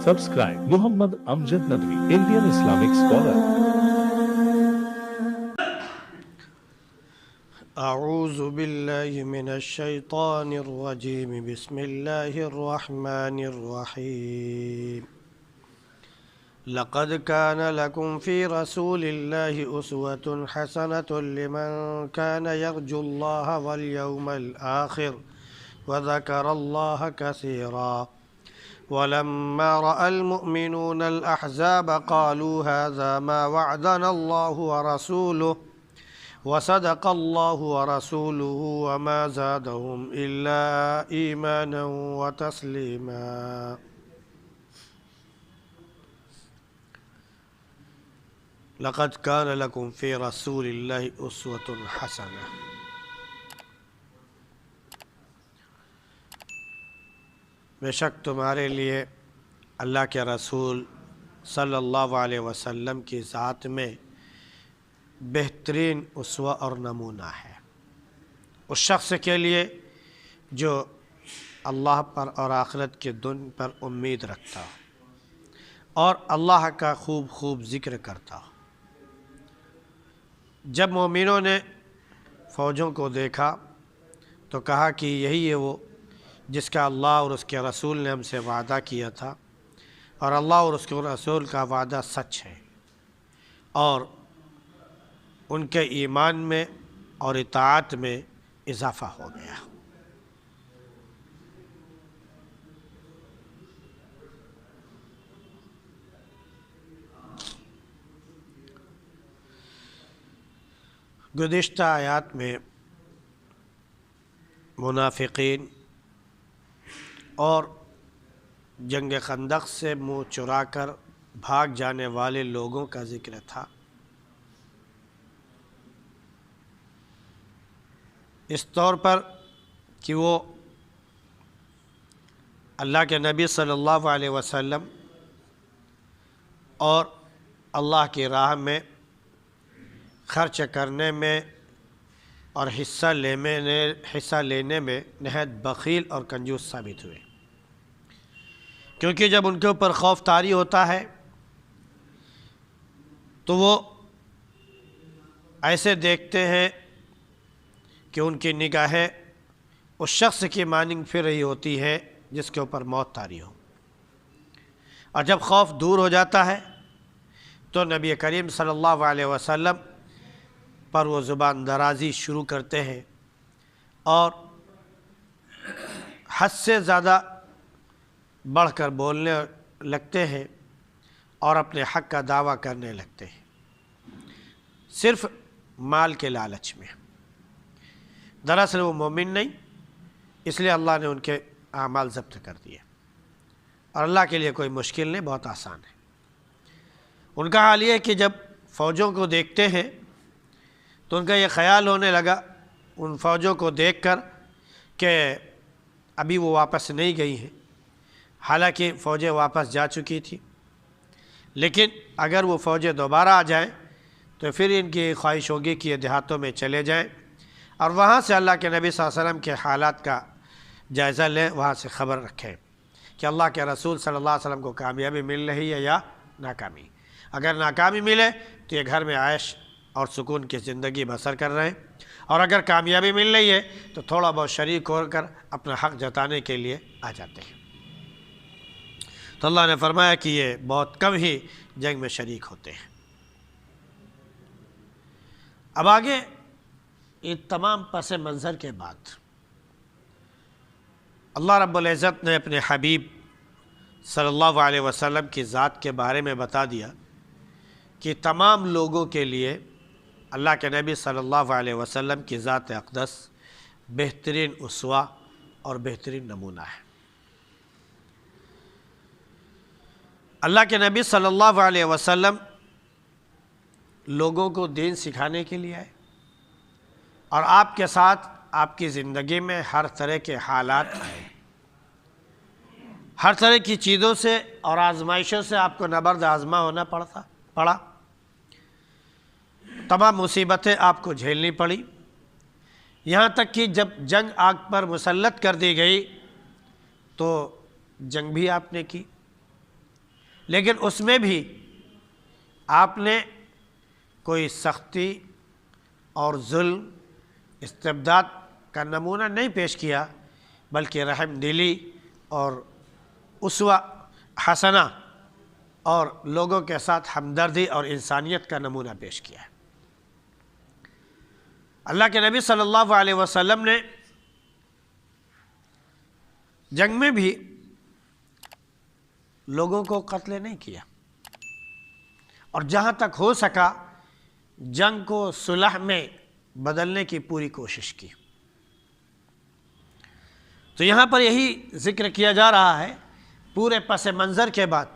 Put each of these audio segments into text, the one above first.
Subscribe Muhammad Amjad Nadwi, Indian Islamic scholar. أعوذ بالله من الشيطان الرجيم بسم الله الرحمن الرحيم لقد كان لكم في رسول الله أسوة حسنة لمن كان يرجو الله واليوم الآخر وذكر الله كثيرا ولما رأى المؤمنون الأحزاب قالوا هذا ما وعدنا الله ورسوله وصدق الله ورسوله وما زادهم إلا إيمانا وتسليما لقد كان لكم في رسول الله أسوة حسنة بے شک تمہارے لیے اللہ کے رسول صلی اللہ علیہ وسلم کی ذات میں بہترین اسوہ اور نمونہ ہے اس شخص کے لیے جو اللہ پر اور آخرت کے دن پر امید رکھتا ہو اور اللہ کا خوب خوب ذکر کرتا ہو۔ جب مومنوں نے فوجوں کو دیکھا تو کہا کہ یہی ہے وہ جس کا اللہ اور اس کے رسول نے ہم سے وعدہ کیا تھا اور اللہ اور اس کے رسول کا وعدہ سچ ہے، اور ان کے ایمان میں اور اطاعت میں اضافہ ہو گیا۔ گزشتہ آیات میں منافقین اور جنگ خندق سے منہ چرا کر بھاگ جانے والے لوگوں کا ذکر تھا۔ اس طور پر کہ وہ اللہ کے نبی صلی اللہ علیہ وسلم اور اللہ کی راہ میں خرچ کرنے میں اور حصہ لینے میں نہایت بخیل اور کنجوس ثابت ہوئے، کیونکہ جب ان کے اوپر خوف طاری ہوتا ہے تو وہ ایسے دیکھتے ہیں کہ ان کی نگاہیں اس شخص کی مانند پھر رہی ہوتی ہے جس کے اوپر موت طاری ہو، اور جب خوف دور ہو جاتا ہے تو نبی کریم صلی اللہ علیہ وسلم پر وہ زبان درازی شروع کرتے ہیں اور حد سے زیادہ بڑھ کر بولنے لگتے ہیں اور اپنے حق کا دعویٰ کرنے لگتے ہیں، صرف مال کے لالچ میں۔ دراصل وہ مومن نہیں، اس لیے اللہ نے ان کے اعمال ضبط کر دیے، اور اللہ کے لیے کوئی مشکل نہیں، بہت آسان ہے۔ ان کا حال یہ ہے کہ جب فوجوں کو دیکھتے ہیں تو ان کا یہ خیال ہونے لگا ان فوجوں کو دیکھ کر کہ ابھی وہ واپس نہیں گئی ہیں، حالانکہ فوجیں واپس جا چکی تھی، لیکن اگر وہ فوجیں دوبارہ آ جائیں تو پھر ان کی خواہش ہوگی کہ یہ دیہاتوں میں چلے جائیں اور وہاں سے اللہ کے نبی صلی اللہ علیہ وسلم کے حالات کا جائزہ لیں، وہاں سے خبر رکھیں کہ اللہ کے رسول صلی اللہ علیہ وسلم کو کامیابی مل رہی ہے یا ناکامی۔ اگر ناکامی ملے تو یہ گھر میں عیش اور سکون کی زندگی بسر کر رہے ہیں، اور اگر کامیابی مل رہی ہے تو تھوڑا بہت شریک ہو کر اپنا حق جتانے کے لیے آ جاتے ہیں۔ تو اللہ نے فرمایا کہ یہ بہت کم ہی جنگ میں شریک ہوتے ہیں۔ اب آگے یہ تمام پس منظر کے بعد اللہ رب العزت نے اپنے حبیب صلی اللہ علیہ وسلم کی ذات کے بارے میں بتا دیا کہ تمام لوگوں کے لیے اللہ کے نبی صلی اللہ علیہ وسلم کی ذات اقدس بہترین اسوہ اور بہترین نمونہ ہے۔ اللہ کے نبی صلی اللہ علیہ وسلم لوگوں کو دین سکھانے کے لیے آئے، اور آپ کے ساتھ آپ کی زندگی میں ہر طرح کے حالات آئے، ہر طرح کی چیزوں سے اور آزمائشوں سے آپ کو نبرد آزما ہونا پڑا، تمام مصیبتیں آپ کو جھیلنی پڑی، یہاں تک کہ جب جنگ آگ پر مسلط کر دی گئی تو جنگ بھی آپ نے کی، لیکن اس میں بھی آپ نے کوئی سختی اور ظلم استبداد کا نمونہ نہیں پیش کیا، بلکہ رحم دلی اور اسوہ حسنہ اور لوگوں کے ساتھ ہمدردی اور انسانیت کا نمونہ پیش کیا ہے۔ اللہ کے نبی صلی اللہ علیہ وسلم نے جنگ میں بھی لوگوں کو قتل نہیں کیا، اور جہاں تک ہو سکا جنگ کو صلح میں بدلنے کی پوری کوشش کی۔ تو یہاں پر یہی ذکر کیا جا رہا ہے پورے پس منظر کے بعد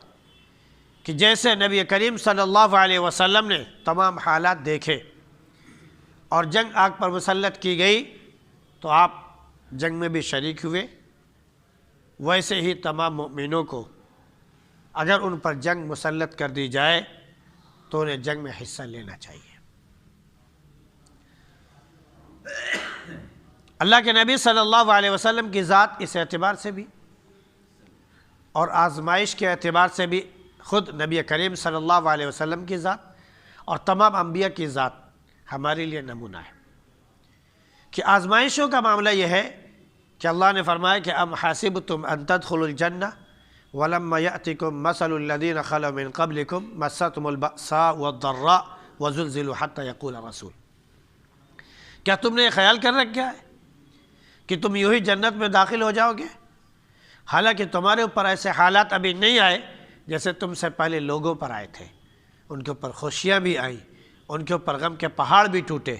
کہ جیسے نبی کریم صلی اللہ علیہ وسلم نے تمام حالات دیکھے اور جنگ آگ پر مسلط کی گئی تو آپ جنگ میں بھی شریک ہوئے، ویسے ہی تمام مومنوں کو اگر ان پر جنگ مسلط کر دی جائے تو انہیں جنگ میں حصہ لینا چاہیے۔ اللہ کے نبی صلی اللہ علیہ وسلم کی ذات اس اعتبار سے بھی اور آزمائش کے اعتبار سے بھی خود نبی کریم صلی اللہ علیہ وسلم کی ذات اور تمام انبیاء کی ذات ہمارے لیے نمونہ ہے کہ آزمائشوں کا معاملہ یہ ہے کہ اللہ نے فرمایا کہ ام حاسبتم ان تدخلوا الجنہ ولما یأتکم مثل الذین خلوا من قبلکم مستهم البأساء والضراء وزلزلوا حتی یقول الرسول، کیا تم نے یہ خیال کر رکھا ہے کہ تم یوں ہی جنت میں داخل ہو جاؤ گے، حالانکہ تمہارے اوپر ایسے حالات ابھی نہیں آئے جیسے تم سے پہلے لوگوں پر آئے تھے۔ ان کے اوپر خوشیاں بھی آئیں، ان کے اوپر غم کے پہاڑ بھی ٹوٹے،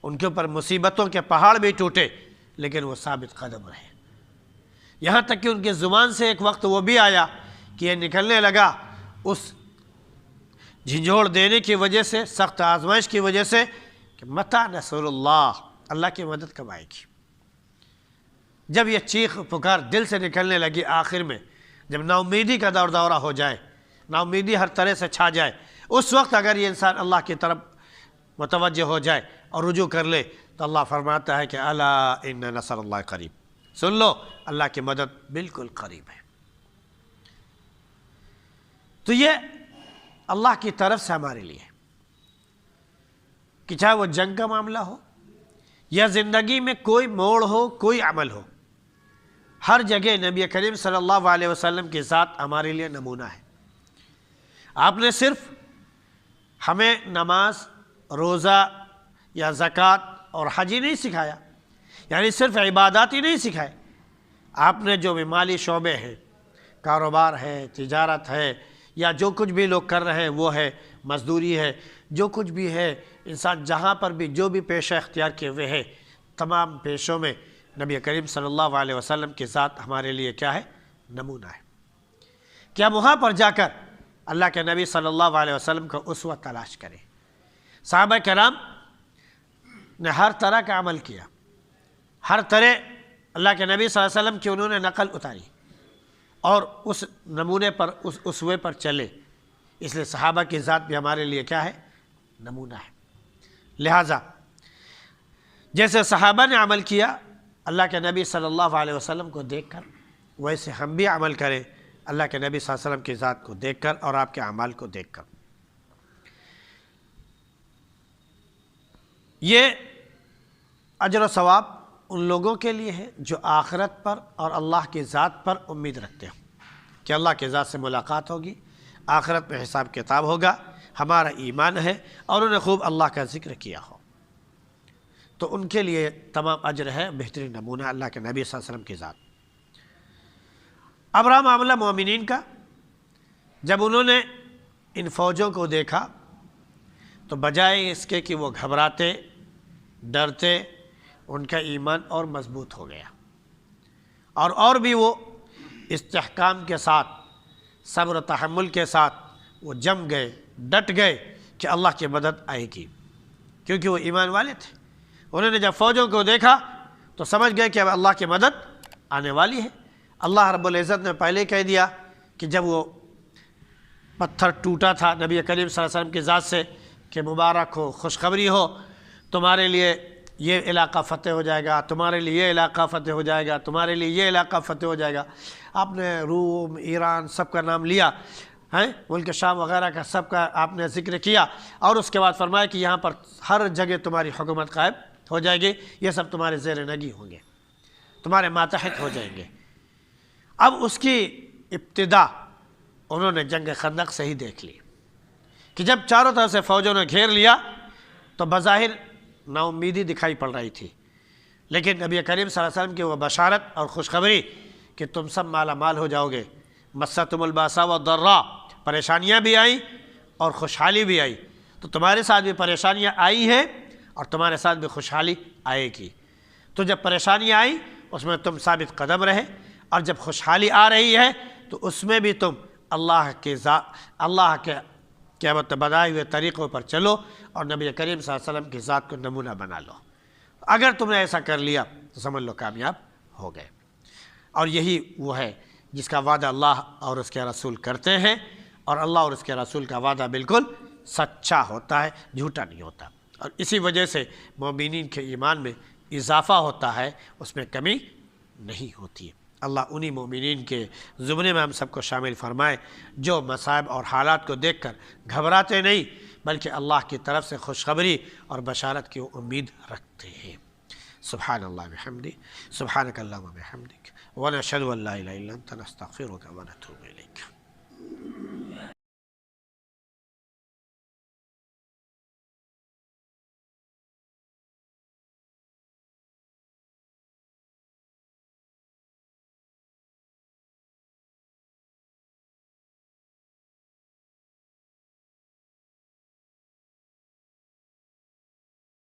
ان کے اوپر مصیبتوں کے پہاڑ بھی ٹوٹے، لیکن وہ ثابت قدم رہے، یہاں تک کہ ان کی زبان سے ایک وقت وہ بھی آیا کہ یہ نکلنے لگا اس جھنجھوڑ دینے کی وجہ سے، سخت آزمائش کی وجہ سے کہ متى نصر اللہ، اللہ کی مدد کب آئے گی۔ جب یہ چیخ پکار دل سے نکلنے لگی، آخر میں جب نا امیدی کا دورہ ہو جائے، نا امیدی ہر طرح سے چھا جائے، اس وقت اگر یہ انسان اللہ کی طرف متوجہ ہو جائے اور رجوع کر لے تو اللہ فرماتا ہے کہ الا ان نصر اللہ قریب، سن لو اللہ کی مدد بالکل قریب ہے۔ تو یہ اللہ کی طرف سے ہمارے لیے کہ چاہے وہ جنگ کا معاملہ ہو یا زندگی میں کوئی موڑ ہو، کوئی عمل ہو، ہر جگہ نبی کریم صلی اللہ علیہ وسلم کی ذات ہمارے لیے نمونہ ہے۔ آپ نے صرف ہمیں نماز، روزہ یا زکوٰۃ اور حج ہی نہیں سکھایا، یعنی صرف عبادات ہی نہیں سکھائے، آپ نے جو بھی مالی شعبے ہیں، کاروبار ہے، تجارت ہے، یا جو کچھ بھی لوگ کر رہے ہیں وہ ہے، مزدوری ہے، جو کچھ بھی ہے، انسان جہاں پر بھی جو بھی پیشہ اختیار کیے ہوئے ہے، تمام پیشوں میں نبی کریم صلی اللہ علیہ وسلم کی ذات ہمارے لیے کیا ہے؟ نمونہ ہے کہ ہم وہاں پر جا کر اللہ کے نبی صلی اللہ علیہ وسلم کو اسوہ تلاش کریں۔ صحابہ کرام نے ہر طرح کا عمل کیا، ہر طرح اللہ کے نبی صلی اللہ علیہ وسلم کی انہوں نے نقل اتاری اور اس نمونے پر، اس اسوے پر چلے، اس لیے صحابہ کی ذات بھی ہمارے لیے کیا ہے؟ نمونہ ہے۔ لہٰذا جیسے صحابہ نے عمل کیا اللہ کے نبی صلی اللہ علیہ وسلم کو دیکھ کر، ویسے ہم بھی عمل کریں اللہ کے نبی صلی اللہ علیہ وسلم کی ذات کو دیکھ کر اور آپ کے اعمال کو دیکھ کر۔ یہ اجر و ثواب ان لوگوں کے لیے ہے جو آخرت پر اور اللہ کی ذات پر امید رکھتے ہوں کہ اللہ کی ذات سے ملاقات ہوگی، آخرت میں حساب کتاب ہوگا، ہمارا ایمان ہے اور انہیں خوب اللہ کا ذکر کیا ہو، تو ان کے لیے تمام اجر ہے، بہترین نمونہ اللہ کے نبی صلی اللہ علیہ وسلم کی ذات۔ اب رہا معاملہ مومنین کا، جب انہوں نے ان فوجوں کو دیکھا تو بجائے اس کے کہ وہ گھبراتے، ڈرتے، ان کا ایمان اور مضبوط ہو گیا اور بھی وہ استحکام کے ساتھ، صبر و تحمل کے ساتھ وہ جم گئے، ڈٹ گئے کہ اللہ کی مدد آئے گی، کیونکہ وہ ایمان والے تھے۔ انہوں نے جب فوجوں کو دیکھا تو سمجھ گئے کہ اب اللہ کی مدد آنے والی ہے۔ اللہ رب العزت نے پہلے کہہ دیا کہ جب وہ پتھر ٹوٹا تھا نبی کریم صلی اللہ علیہ وسلم کی ذات سے کہ مبارک ہو، خوشخبری ہو، تمہارے لیے یہ علاقہ فتح ہو جائے گا، تمہارے لیے یہ علاقہ فتح ہو جائے گا، تمہارے لیے یہ علاقہ فتح ہو جائے گا۔ آپ نے روم، ایران سب کا نام لیا، ہیں ملک شام وغیرہ کا سب کا آپ نے ذکر کیا، اور اس کے بعد فرمایا کہ یہاں پر ہر جگہ تمہاری حکومت قائم ہو جائے گی، یہ سب تمہارے زیر نگی ہوں گے، تمہارے ماتحت ہو جائیں گے۔ اب اس کی ابتدا انہوں نے جنگ خندق سے ہی دیکھ لی کہ جب چاروں طرف سے فوجوں نے گھیر لیا تو بظاہر نا امیدی دکھائی پڑ رہی تھی، لیکن نبی کریم صلی اللہ علیہ وسلم کی وہ بشارت اور خوشخبری کہ تم سب مالا مال ہو جاؤ گے، مستم الباسا والضراء، پریشانیاں بھی آئیں اور خوشحالی بھی آئی، تو تمہارے ساتھ بھی پریشانیاں آئی ہیں اور تمہارے ساتھ بھی خوشحالی آئے گی۔ تو جب پریشانیاں آئیں اس میں تم ثابت قدم رہے، اور جب خوشحالی آ رہی ہے تو اس میں بھی تم اللہ کے کیا بتائے ہوئے طریقوں پر چلو اور نبی کریم صلی اللہ علیہ وسلم کی ذات کو نمونہ بنا لو۔ اگر تم نے ایسا کر لیا تو سمجھ لو کامیاب ہو گئے۔ اور یہی وہ ہے جس کا وعدہ اللہ اور اس کے رسول کرتے ہیں، اور اللہ اور اس کے رسول کا وعدہ بالکل سچا ہوتا ہے، جھوٹا نہیں ہوتا، اور اسی وجہ سے مومنین کے ایمان میں اضافہ ہوتا ہے، اس میں کمی نہیں ہوتی ہے۔ اللہ انہی مومنین کے زمرے میں ہم سب کو شامل فرمائے جو مصائب اور حالات کو دیکھ کر گھبراتے نہیں بلکہ اللہ کی طرف سے خوشخبری اور بشارت کی امید رکھتے ہیں۔ سبحان اللہ بحمدہ، سبحانک اللہم وبحمدک، ونشہد ان لا الہ الا انت نستغفرک ونتوب الیک۔